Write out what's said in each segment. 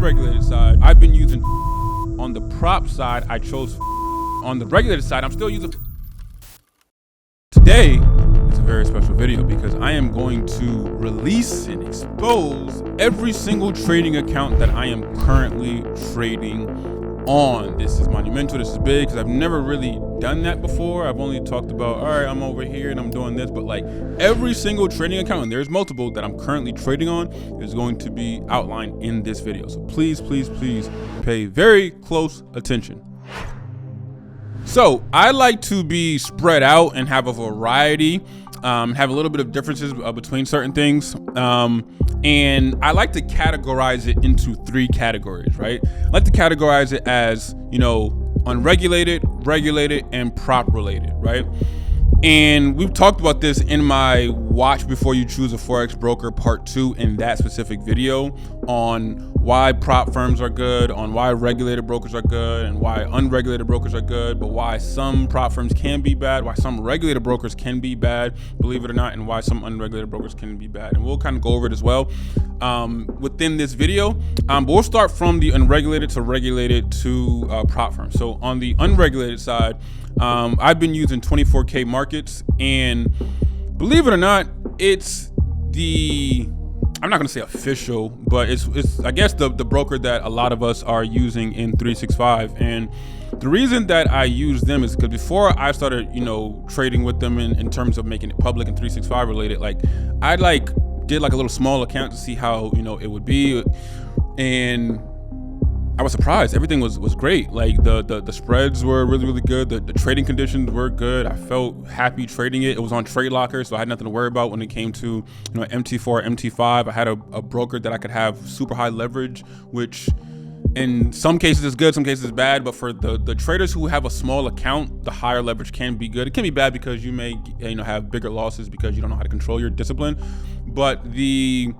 unregulated side, I've been using on the prop side, I chose on the regulated side, I'm still using. Today is a very special video because I am going to release and expose every single trading account that I am currently trading on. This is monumental, this is big, because I've never really done that before. I've only talked about, all right, I'm over here and I'm doing this, but like every single trading account, and there's multiple that I'm currently trading on, is going to be outlined in this video. So please, please, please pay very close attention. So I like to be spread out and have a variety, have a little bit of differences between certain things. And I like to categorize it into 3 categories, right? I like to categorize it as, you know, unregulated, regulated, and prop related, right? And we've talked about this in my Watch Before You Choose a Forex Broker Part 2 in that specific video on why prop firms are good, on why regulated brokers are good, and why unregulated brokers are good, but why some prop firms can be bad, why some regulated brokers can be bad, believe it or not, and why some unregulated brokers can be bad. And we'll kind of go over it as well within this video. But we'll start from the unregulated to regulated to prop firms. So on the unregulated side, I've been using 24K markets, and believe it or not, it's the, I'm not gonna say official, but it's I guess the broker that a lot of us are using in 365. And the reason that I use them is because before I started, you know, trading with them in terms of making it public and 365 related, like I did like a little small account to see how, you know, it would be, and I was surprised. Everything was great. Like the spreads were really, really good. The trading conditions were good. I felt happy trading it. It was on Trade Locker, so I had nothing to worry about when it came to, you know, MT4, MT5. I had a broker that I could have super high leverage, which in some cases is good, some cases is bad. But for the traders who have a small account, the higher leverage can be good. It can be bad because you may, you know, have bigger losses because you don't know how to control your discipline. But the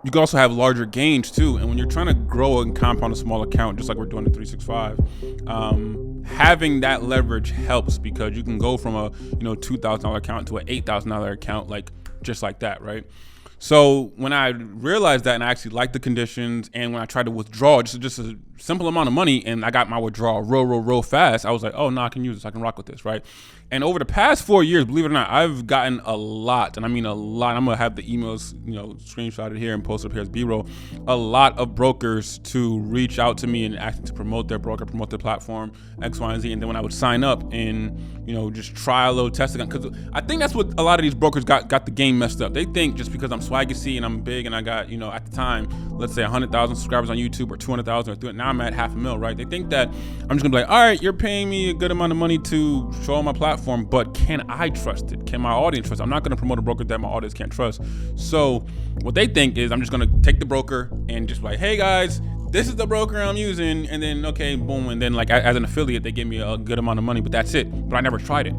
you can also have larger gains too. And when you're trying to grow and compound a small account, just like we're doing in 365, having that leverage helps, because you can go from a, you know, $2,000 account to an $8,000 account, like just like that, right? So when I realized that, and I actually liked the conditions, and when I tried to withdraw just a simple amount of money, and I got my withdrawal real fast, I was like, oh no, I can use this, I can rock with this, right? And over the past 4 years, believe it or not, I've gotten a lot, and I mean a lot. I'm gonna have the emails, you know, screenshotted here and posted up here as B-roll. A lot of brokers to reach out to me and ask me to promote their broker, promote their platform, X, Y, and Z. And then when I would sign up and, you know, just try a little test account, because I think that's what a lot of these brokers got the game messed up. They think just because I'm Swaggy C and I'm big and I got, you know, at the time, let's say 100,000 subscribers on YouTube, or 200,000, or 300, now I'm at 500,000, right? They think that I'm just gonna be like, all right, you're paying me a good amount of money to show on my platform, but can I trust it? Can my audience trust it? I'm not gonna promote a broker that my audience can't trust. So what they think is I'm just gonna take the broker and just like, hey guys, this is the broker I'm using, and then okay, boom, and then like as an affiliate, they give me a good amount of money, but that's it. But I never tried it.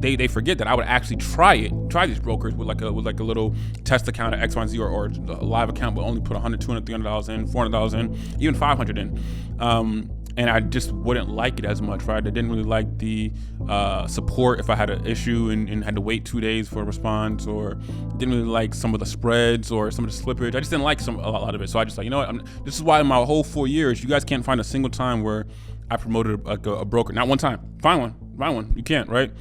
They forget that I would actually try these brokers with like a little test account at X, Y, and Z, or a live account, but only put $100, $200, $300 in, $400 in, even $500 in. And I just wouldn't like it as much, right? I didn't really like the support if I had an issue and had to wait 2 days for a response, or didn't really like some of the spreads or some of the slippage. I just didn't like a lot of it. So I just like, you know what? This is why in my whole 4 years, you guys can't find a single time where I promoted a broker. Not one time. Find one. You can't, right?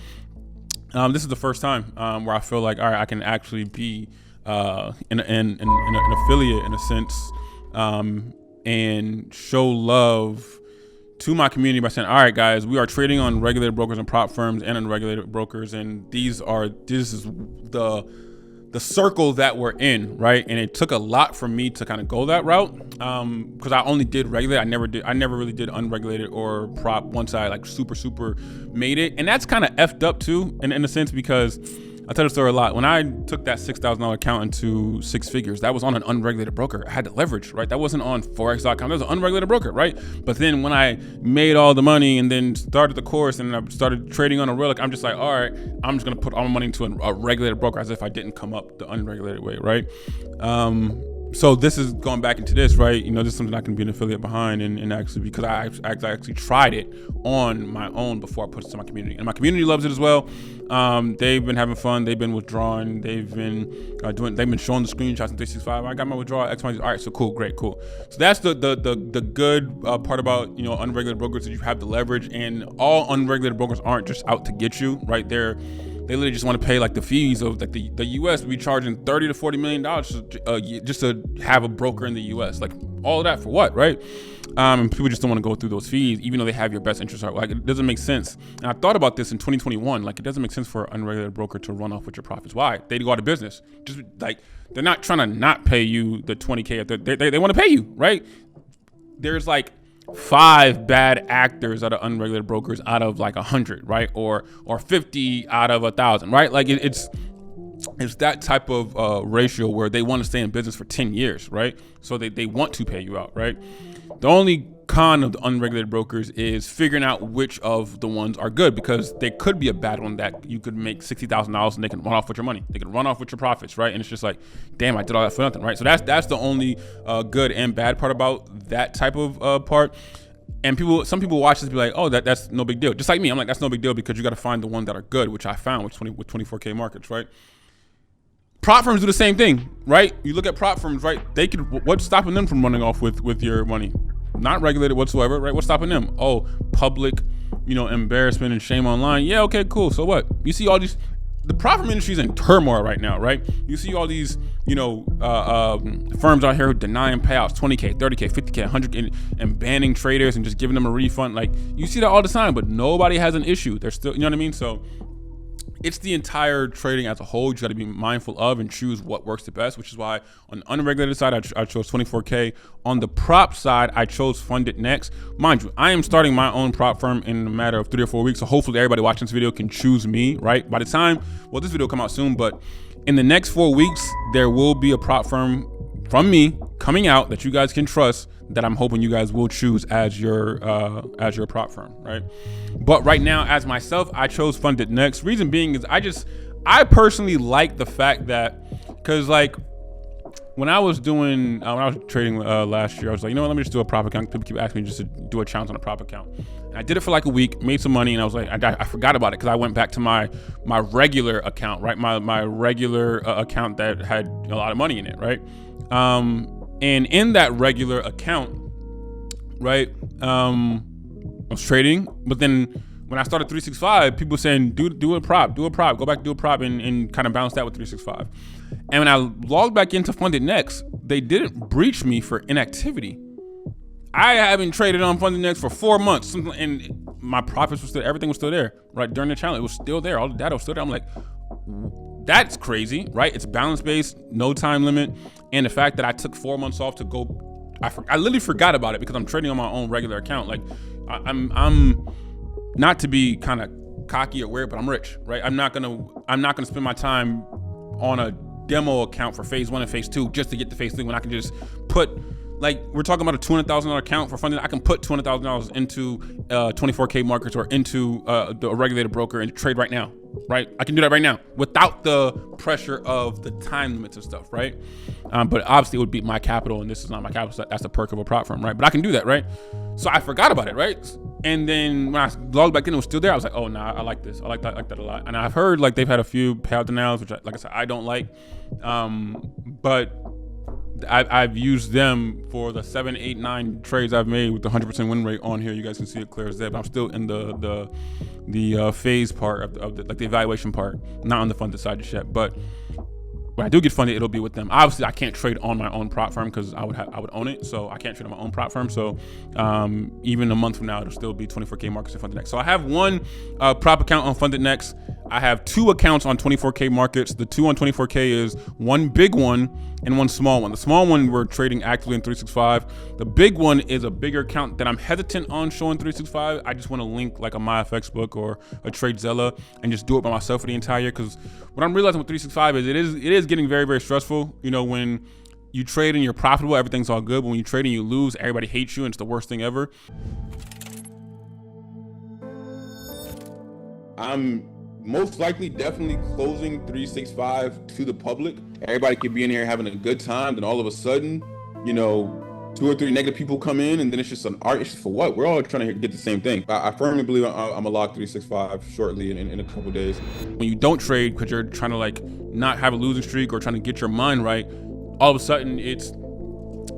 This is the first time where I feel like, all right, I can actually be an affiliate in a sense, and show love to my community by saying, all right guys, we are trading on regulated brokers and prop firms and unregulated brokers, and this is the circle that we're in, right? And it took a lot for me to kind of go that route, because I only did regulated. I never really did unregulated or prop once I like super made it. And that's kind of effed up too, in a sense, because I tell the story a lot. When I took that $6,000 account into 6 figures, that was on an unregulated broker. I had the leverage, right? That wasn't on Forex.com. That was an unregulated broker, right? But then when I made all the money and then started the course and I started trading on a real, I'm just like, all right, I'm just gonna put all my money into a regulated broker, as if I didn't come up the unregulated way, right? So this is going back into this, right? You know, this is something I can be an affiliate behind, and actually, because I actually tried it on my own before I put it to my community, and my community loves it as well. They've been having fun. They've been withdrawing. They've been they've been showing the screenshots in 365. I got my withdrawal X, Y, Z. All right, so cool, great, cool. So that's the good part about, you know, unregulated brokers, that you have the leverage, and all unregulated brokers aren't just out to get you, right? They literally just want to pay like the fees of like the U.S. be charging $30 to $40 million just to have a broker in the U.S. Like all of that for what, right? And people just don't want to go through those fees, even though they have your best interest. Like it doesn't make sense. And I thought about this in 2021. Like it doesn't make sense for an unregulated broker to run off with your profits. Why? They go out of business. Just like they're not trying to not pay you the 20K. They want to pay you, right? There's like 5 bad actors out of unregulated brokers out of like 100, right? Or 50 out of 1,000, right? Like it's that type of ratio where they want to stay in business for 10 years, right? So they want to pay you out, right? The only con of the unregulated brokers is figuring out which of the ones are good, because they could be a bad one that you could make $60,000 and they can run off with your money. They can run off with your profits, right? And it's just like, damn, I did all that for nothing, right? So that's the only good and bad part about that type of part. And some people watch this and be like, oh, that's no big deal. Just like me, I'm like, that's no big deal, because you got to find the ones that are good, which I found with 24K markets, right? Prop firms do the same thing, right? You look at prop firms, right? What's stopping them from running off with your money? Not regulated whatsoever, right? What's stopping them? Oh, public, you know, embarrassment and shame online. Yeah, okay, cool. So what? You see all these, the prop firm industry is in turmoil right now, right? You see all these, you know, firms out here denying payouts, 20K, 30K, 50K, 100K, and banning traders and just giving them a refund. Like, you see that all the time, but nobody has an issue. They're still, you know what I mean? So it's the entire trading as a whole you got to be mindful of and choose what works the best, which is why on the unregulated side, I chose 24K. On the prop side, I chose Funded Next. Mind you, I am starting my own prop firm in a matter of 3 or 4 weeks, so hopefully everybody watching this video can choose me, right? By the time, well, this video will come out soon, but in the next 4 weeks, there will be a prop firm from me coming out that you guys can trust, that I'm hoping you guys will choose as your prop firm, right? But right now, as myself, I chose Funded Next. Reason being is I personally like the fact that, because like when I was trading last year, I was like, you know what, let me just do a prop account. People keep asking me just to do a challenge on a prop account. And I did it for like a week, made some money, and I was like, I forgot about it, because I went back to my regular account, right? My regular account that had a lot of money in it, right? And in that regular account, right, I was trading, but then when I started 365, people saying, do a prop, go back, do a prop, and kind of balance that with 365. And when I logged back into Funded Next, they didn't breach me for inactivity. I haven't traded on Funded Next for 4 months, and my profits were still, everything was still there, right? During the challenge, it was still there. All the data was still there. I'm like, that's crazy, right? It's balance-based, no time limit. And the fact that I took 4 months off to go, I literally forgot about it because I'm trading on my own regular account. Like I'm not to be kind of cocky or weird, but I'm rich, right? I'm not gonna spend my time on a demo account for phase 1 and phase 2 just to get to phase 3 when I can just put, like, we're talking about a $200,000 account for funding. I can put $200,000 into 24K markets or into a regulated broker and trade right now, right? I can do that right now without the pressure of the time limits and stuff, right? But obviously it would be my capital, and this is not my capital, so that's the perk of a prop firm, right? But I can do that, right? So I forgot about it, right? And then when I logged back in, it was still there. I was like, oh, nah, I like this. I like that a lot. And I've heard like they've had a few payout denials, which, like I said, I don't like. But I've used them for the 7, 8, 9 trades I've made with the 100% win rate on here. You guys can see it clear as day, but I'm still in the phase part of the, like, the evaluation part, not on the funded side just yet. But when I do get funded, it'll be with them. Obviously, I can't trade on my own prop firm because I would own it, so I can't trade on my own prop firm. So even a month from now, it'll still be 24K markets and Funded Next. So I have one prop account on Funded Next. I have 2 accounts on 24K markets. The 2 on 24K is one big one and one small one. The small one we're trading actively in 365. The big one is a bigger account that I'm hesitant on showing 365. I just want to link like a MyFX book or a TradeZella and just do it by myself for the entire year. Because what I'm realizing with 365 is it is getting very, very stressful. You know, when you trade and you're profitable, everything's all good. But when you trade and you lose, everybody hates you and it's the worst thing ever. I'm most likely definitely closing 365 to the public. Everybody could be in here having a good time, then all of a sudden, you know, 2 or 3 negative people come in, and then it's just an art. It's just for what? We're all trying to get the same thing. I firmly believe I'm a lock 365 shortly in a couple days. When you don't trade because you're trying to like not have a losing streak or trying to get your mind right, all of a sudden it's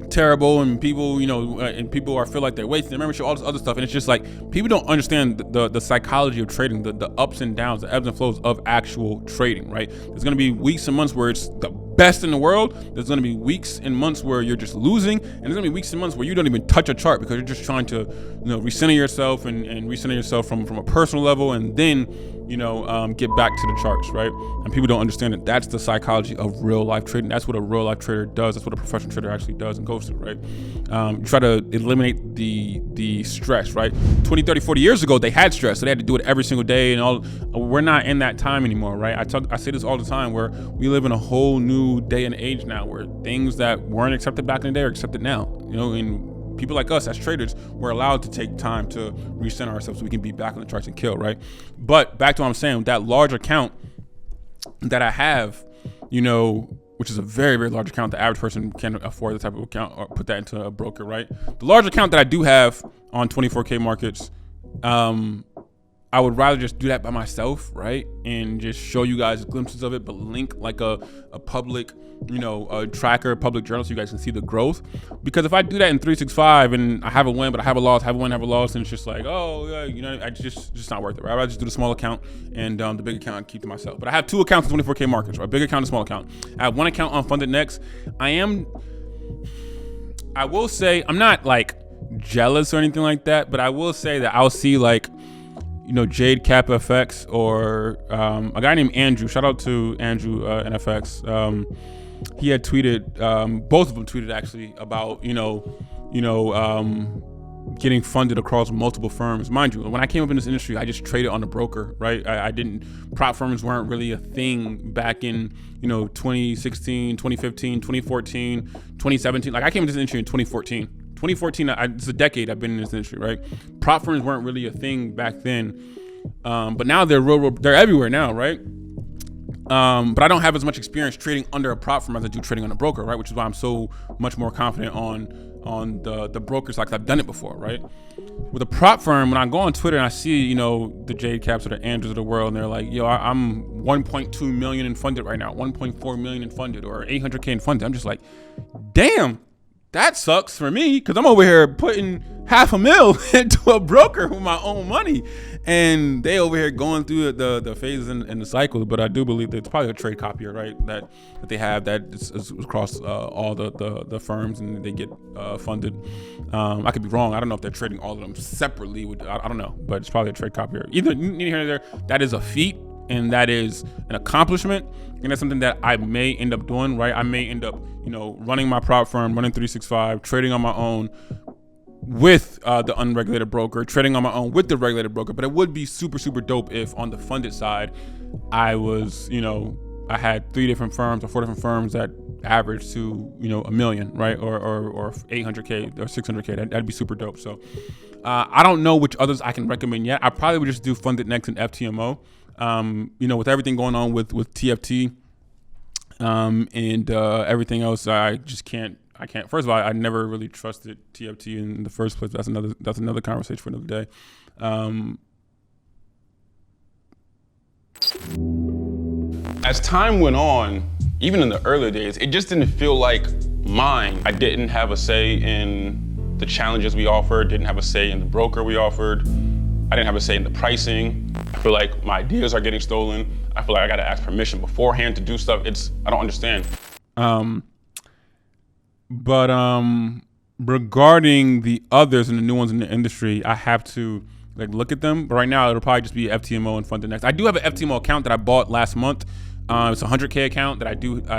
terrible, and people, you know, and people feel like they're wasting their membership, all this other stuff, and it's just like people don't understand the psychology of trading, the ups and downs, the ebbs and flows of actual trading, right? There's gonna be weeks and months where it's the best in the world. There's gonna be weeks and months where you're just losing, and there's gonna be weeks and months where you don't even touch a chart because you're just trying to, you know, recenter yourself and recenter yourself from a personal level, and then, you know, get back to the charts, right? And people don't understand that that's the psychology of real life trading. That's what a real life trader does. That's what a professional trader actually does and goes through, right? You try to eliminate the stress, right? 20, 30, 40 years ago, they had stress, so they had to do it every single day and all. We're not in that time anymore, right? I say this all the time, where we live in a whole new day and age now, where things that weren't accepted back in the day are accepted now, you know, and people like us as traders, we're allowed to take time to recenter ourselves so we can be back on the charts and kill, right? But back to what I'm saying, that large account that I have, you know, which is a very, very large account. The average person can't afford the type of account or put that into a broker, right? The large account that I do have on 24K markets, I would rather just do that by myself, right? And just show you guys glimpses of it, but link like a public, you know, a tracker, public journal, so you guys can see the growth. Because if I do that in 365 and I have a win, but I have a loss, have a win, have a loss, and it's just like, oh, yeah, you know, I just not worth it, right? I'd rather just do the small account and the big account and keep to myself. But I have 2 accounts in 24K markets, right? Big account and small account. I have 1 account on Funded Next. I will say, I'm not like jealous or anything like that, but I will say that I'll see like, you know, Jade Cap FX or a guy named Andrew. Shout out to Andrew NFX. He had tweeted, both of them tweeted actually about, you know, getting funded across multiple firms. Mind you, when I came up in this industry, I just traded on a broker, right? I didn't, prop firms weren't really a thing back in, you know, 2016, 2015, 2014, 2017. Like I came into this industry in 2014. 2014, it's a decade I've been in this industry, right? Prop firms weren't really a thing back then, but now they're everywhere now, right? But I don't have as much experience trading under a prop firm as I do trading on a broker, right? Which is why I'm so much more confident on the brokers, like I've done it before, right? With a prop firm, when I go on Twitter and I see, you know, the Jade Caps or the Andrews of the world, and they're like, yo, I'm 1.2 million in funded right now, 1.4 million in funded, or 800K in funded. I'm just like, damn. That sucks for me, because I'm over here putting $500,000 into a broker with my own money, and they over here going through the phases and the cycle. But I do believe that it's probably a trade copier, right? That they have that is across all the firms, and they get funded. I could be wrong. I don't know if they're trading all of them separately. I don't know, but it's probably a trade copier. Either here or there, that is a feat. And that is an accomplishment, and that's something that I may end up doing, right? I may end up, you know, running my prop firm, running 365, trading on my own with the unregulated broker, trading on my own with the regulated broker. But it would be super, super dope if on the funded side, I was, you know, I had 3 different firms or 4 different firms that average to, you know, $1 million, right? Or 800K or 600K. That'd be super dope. So I don't know which others I can recommend yet. I probably would just do Funded Next and FTMO. You know, with everything going on with TFT and everything else, I can't. First of all, I never really trusted TFT in the first place. That's another conversation for another day. As time went on, even in the early days, it just didn't feel like mine. I didn't have a say in the challenges we offered, didn't have a say in the broker we offered. I didn't have a say in the pricing. I feel like my ideas are getting stolen. I feel like I gotta ask permission beforehand to do stuff. I don't understand. Regarding the others and the new ones in the industry, I have to like look at them. But right now, it'll probably just be FTMO and Funded Next. I do have an FTMO account that I bought last month. It's a 100K account that I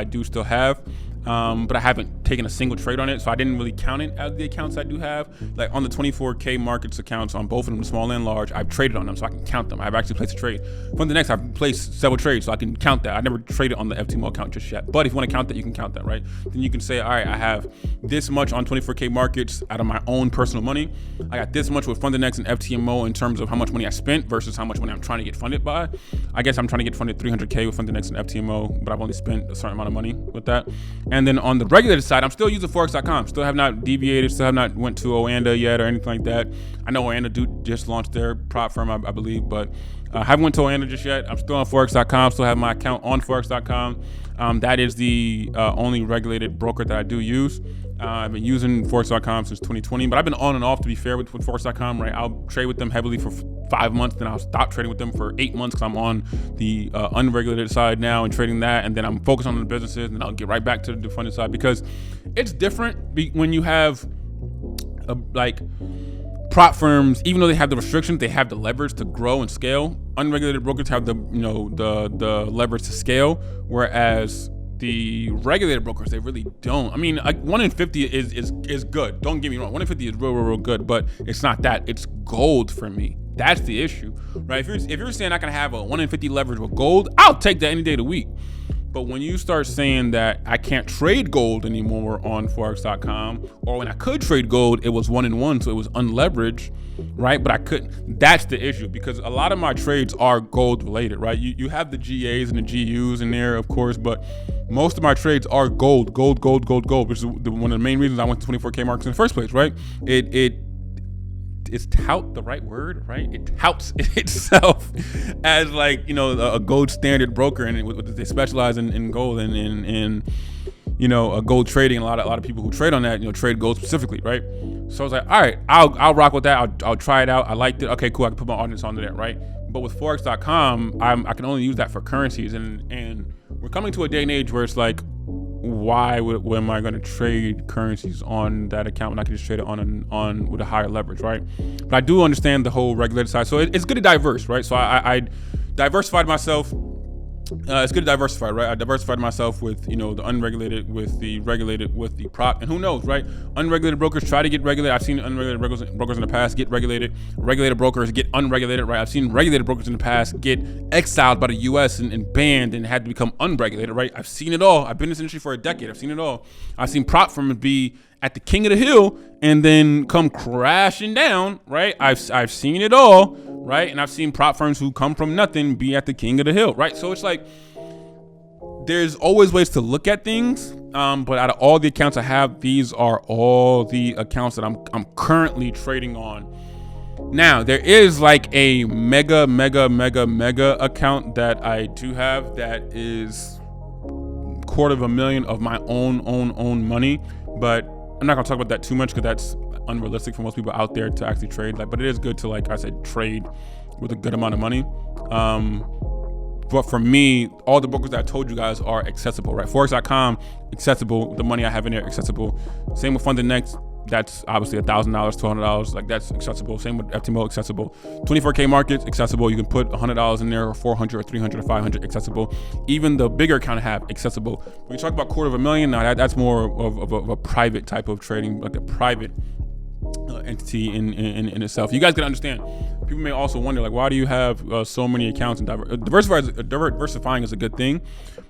do still have. but I haven't taken a single trade on it, so I didn't really count it as the accounts I do have. Like on the 24K markets accounts on both of them, small and large, I've traded on them, so I can count them. I've actually placed a trade. From the next, I've placed several trades, so I can count that. I never traded on the FTMO account just yet, but if you want to count that, you can count that, right? Then you can say, all right, I have this much on 24K markets out of my own personal money. I got this much with FundedNext and FTMO in terms of how much money I spent versus how much money I'm trying to get funded by. I guess I'm trying to get funded 300K with FundedNext and FTMO, but I've only spent a certain amount of money with that. And then on the regulated side, I'm still using Forex.com. Still have not deviated. Still have not went to Oanda yet or anything like that. I know Oanda just launched their prop firm, I believe, but I haven't went to Oanda just yet. I'm still on Forex.com. Still have my account on Forex.com. That is the only regulated broker that I do use. I've been using Forex.com since 2020, but I've been on and off, to be fair, with Forex.com, right? I'll trade with them heavily for 5 months, then I'll stop trading with them for 8 months because I'm on the unregulated side now and trading that, and then I'm focused on the businesses, and then I'll get right back to the funded side because it's different when you have like prop firms, even though they have the restrictions, they have the leverage to grow and scale. Unregulated brokers have the leverage to scale, whereas the regulated brokers, they really don't. I mean, like 1 in 50 is good. Don't get me wrong. 1 in 50 is real good, but it's not that. It's gold for me. That's the issue, right? If you're saying I can have a 1 in 50 leverage with gold, I'll take that any day of the week. But when you start saying that I can't trade gold anymore on Forex.com, or when I could trade gold, it was 1 in 1, so it was unleveraged, right? But I couldn't. That's the issue, because a lot of my trades are gold related, right? You have the GAs and the GUs in there, of course, but most of my trades are gold, which is one of the main reasons I went to 24K markets in the first place, right? Is tout the right word, right? It touts itself as like, a gold standard broker, and they specialize in gold and gold trading. And a lot of people who trade on that, trade gold specifically, right? So I was like, all right, I'll rock with that. I'll try it out. I liked it. Okay, cool. I can put my audience onto that, right? But with Forex.com, I can only use that for currencies, and we're coming to a day and age where it's like, why am I going to trade currencies on that account when I can just trade it on with a higher leverage, right? But I do understand the whole regulated side, so it's good to diverse, right? So I diversified myself. It's good to diversify, right? I diversified myself with the unregulated, with the regulated, with the prop, and who knows, right? Unregulated brokers try to get regulated. I've seen unregulated brokers in the past get regulated. Regulated brokers get unregulated, right? I've seen regulated brokers in the past get exiled by the U.S. and banned and had to become unregulated, right? I've seen it all. I've been in this industry for a decade. I've seen it all. I've seen prop firms be at the king of the hill and then come crashing down, right? I've seen it all, right? And I've seen prop firms who come from nothing be at the king of the hill, right? So it's like, there's always ways to look at things, but out of all the accounts I have, these are all the accounts that I'm currently trading on. Now, there is like a mega account that I do have that is $250,000 of my own money, but I'm not gonna talk about that too much because that's unrealistic for most people out there to actually trade. But it is good to, like I said, trade with a good amount of money. But for me, all the brokers that I told you guys are accessible, right? Forex.com, accessible. The money I have in there, accessible. Same with FundedNext. That's obviously $1,000, $200. Like, that's accessible. Same with FTMO, accessible. 24K markets, accessible. You can put $100 in there, or 400 or 300 or 500, accessible. Even the bigger account I have, accessible. When you talk about $250,000, now that's more of a private type of trading, like a private entity in itself. You guys can understand. People may also wonder, like, why do you have so many accounts? And diversifying is a good thing,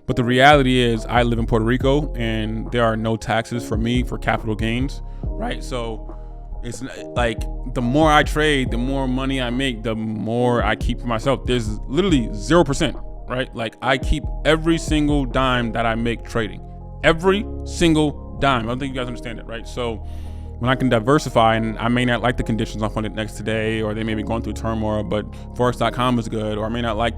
but the reality is I live in Puerto Rico and there are no taxes for me for capital gains, right? So it's like, the more I trade, the more money I make, the more I keep for myself. There's literally 0%, right? Like, I keep every single dime that I make trading, every single dime. I don't think you guys understand it, right? So when I can diversify, and I may not like the conditions on FundedNext today, or they may be going through turmoil, but Forex.com is good, or I may not like,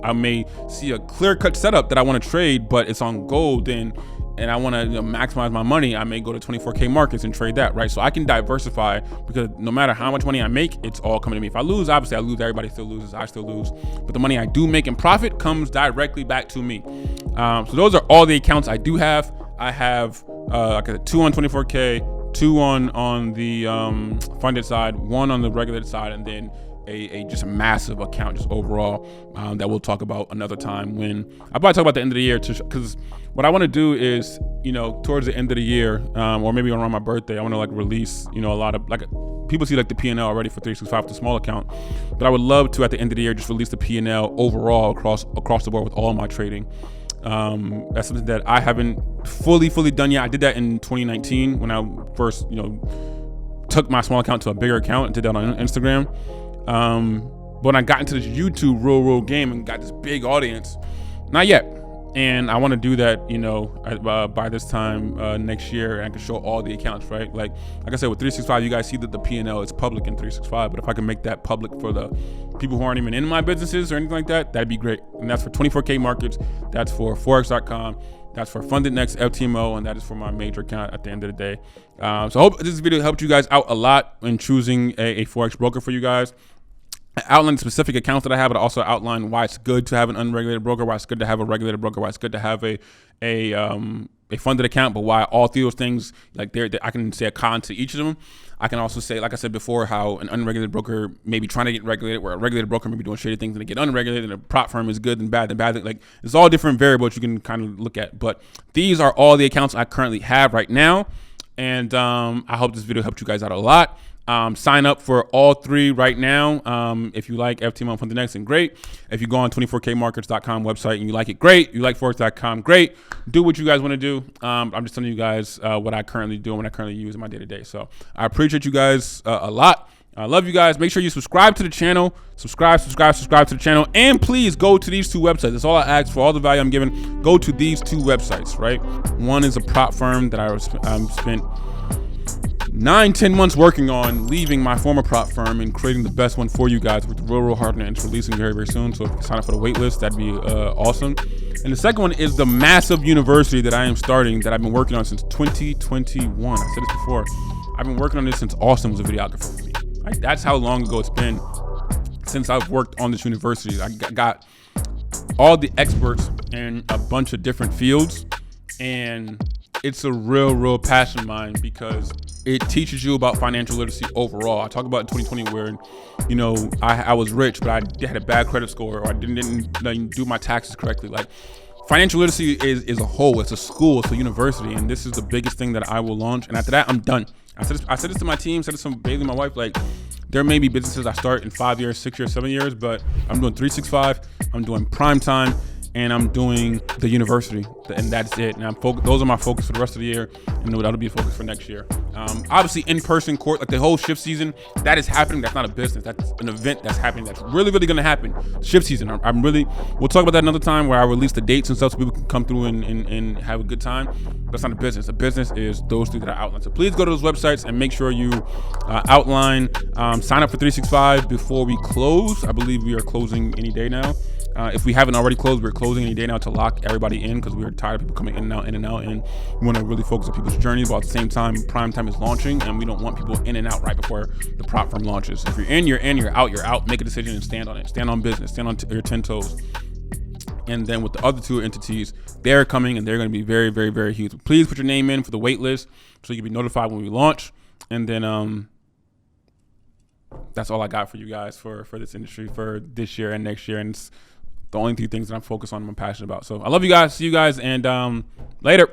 I may see a clear-cut setup that I want to trade, but it's on gold, and I want to maximize my money, I may go to 24K markets and trade that, right? So I can diversify, because no matter how much money I make, it's all coming to me. If I lose, obviously I lose, everybody still loses, I still lose, but the money I do make in profit comes directly back to me. So those are all the accounts I do have. I have like a 2 on 24K, 2 on the funded side, 1 on the regulated side, and then just a massive account just overall that we'll talk about another time when I'll probably talk about the end of the year, because what I want to do is, towards the end of the year, or maybe around my birthday, I want to like release, a lot of, like, people see like the P&L already for 365, the small account, but I would love to at the end of the year just release the P&L overall across the board with all of my trading. That's something that I haven't fully done yet. I did that in 2019 when I first, took my small account to a bigger account and did that on Instagram. But when I got into this YouTube real game and got this big audience, not yet. And I want to do that, by this time next year, and I can show all the accounts, right? Like I said, with 365, you guys see that the P&L is public in 365, but if I can make that public for the people who aren't even in my businesses or anything like that, that'd be great. And that's for 24K markets, that's for Forex.com, that's for Funded Next FTMO, and that is for my major account at the end of the day. So I hope this video helped you guys out a lot in choosing a Forex broker for you guys. I outlined specific accounts that I have, but I also outlined why it's good to have an unregulated broker, why it's good to have a regulated broker, why it's good to have a funded account, but why all three of those things, like I can say a con to each of them. I can also say, like I said before, how an unregulated broker may be trying to get regulated, where a regulated broker may be doing shady things and they get unregulated, and a prop firm is good and bad and bad. Like, it's all different variables you can kind of look at. But these are all the accounts I currently have right now. And I hope this video helped you guys out a lot. Sign up for all three right now. If you like FTMO Funded Next, then great. If you go on 24kmarkets.com website and you like it, great. You like Forex.com, great. Do what you guys want to do. I'm just telling you guys what I currently do and what I currently use in my day-to-day. So I appreciate you guys a lot. I love you guys. Make sure you subscribe to the channel. Subscribe to the channel. And please go to these two websites. That's all I ask for. All the value I'm giving, go to these two websites, right? One is a prop firm that I spent 9-10 months working on, leaving my former prop firm and creating the best one for you guys. Worked real hard, and it's releasing very soon. So if you sign up for the wait list, that'd be awesome. And the second one is the massive university that I am starting, that I've been working on since 2021. I said this before. I've been working on this since Austin was a videographer for me. Like, that's how long ago it's been since I've worked on this university. I got all the experts in a bunch of different fields, and it's a real passion of mine because it teaches you about financial literacy overall. I talk about in 2020 where, I was rich, but I had a bad credit score, or I didn't do my taxes correctly. Like, financial literacy is a whole, it's a school, it's a university, and this is the biggest thing that I will launch. And after that, I'm done. I said this to my team, said this to Bailey, my wife, like, there may be businesses I start in 5 years, 6 years, 7 years, but I'm doing 365, I'm doing prime time, and I'm doing the university, and that's it. And those are my focus for the rest of the year, and that'll be a focus for next year. Obviously, in-person court, like the whole shift season, that is happening. That's not a business. That's an event that's happening. That's really going to happen. Shift season. We'll talk about that another time, where I release the dates and stuff so people can come through and have a good time. That's not a business. A business is those three that I outlined. So please go to those websites and make sure you outline, sign up for 365 before we close. I believe we are closing any day now. If we haven't already closed, we're closing any day now to lock everybody in, because we're tired of people coming in and out, and we want to really focus on people's journeys. But at the same time, prime time is launching, and we don't want people in and out right before the prop firm launches. If you're in, you're in. You're out. Make a decision and stand on it. Stand on business. Stand on your 10 toes. And then with the other two entities, they're coming, and they're going to be very huge. Please put your name in for the wait list so you can be notified when we launch. And then that's all I got for you guys for this industry for this year and next year. And it's the only three things that I'm focused on and I'm passionate about. So I love you guys. See you guys, and later.